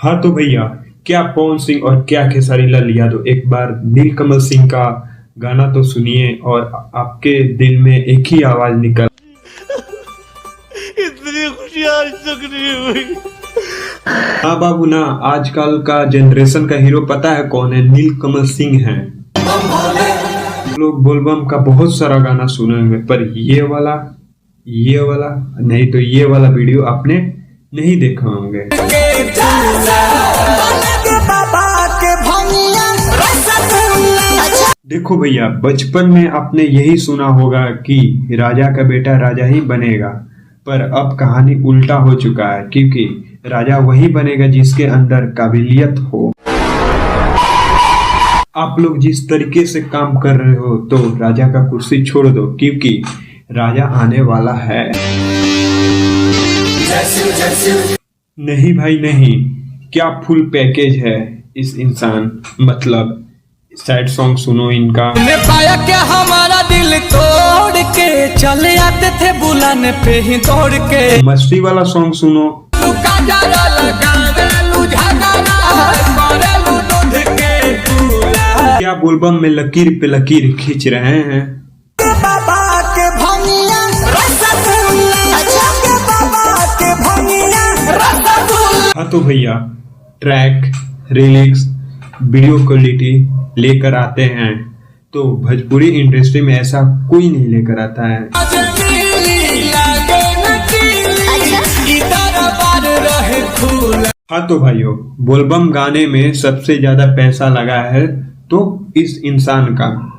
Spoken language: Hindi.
हाँ तो भैया, क्या पवन सिंह और क्या खेसारी लाल यादव, एक बार नीलकमल सिंह का गाना तो सुनिए और आपके दिल में एक ही आवाज निकल। इतनी खुशी आज तक नहीं हुई। हाँ बाबू ना, आजकल का जनरेशन का हीरो पता है कौन है? नीलकमल सिंह हैं। लोग बोलबम का बहुत सारा गाना सुने होंगे, पर ये वाला नहीं तो ये वाला वीडियो आपने नहीं देखा होंगे। देखो भैया, बचपन में आपने यही सुना होगा कि राजा का बेटा राजा ही बनेगा, पर अब कहानी उल्टा हो चुका है, क्योंकि राजा वही बनेगा जिसके अंदर काबिलियत हो। आप लोग जिस तरीके से काम कर रहे हो तो राजा का कुर्सी छोड़ दो, क्योंकि राजा आने वाला है। नहीं भाई नहीं, क्या फुल पैकेज है इस इंसान, मतलब सैड सॉन्ग सुनो इनका। ने पाया क्या हमारा दिल तोड़ के, चले आते थे बुलाने पे ही दौड़ के। मस्ती वाला सॉन्ग सुनो। क्या बोलबम में लकीर पे लकीर खींच रहे हैं। हाँ तो भैया, ट्रैक, रिलिक्स, वीडियो क्वालिटी लेकर आते हैं तो भोजपुरी इंडस्ट्री में ऐसा कोई नहीं लेकर आता है। हाँ तो भाइयों, बोलबम गाने में सबसे ज्यादा पैसा लगा है तो इस इंसान का।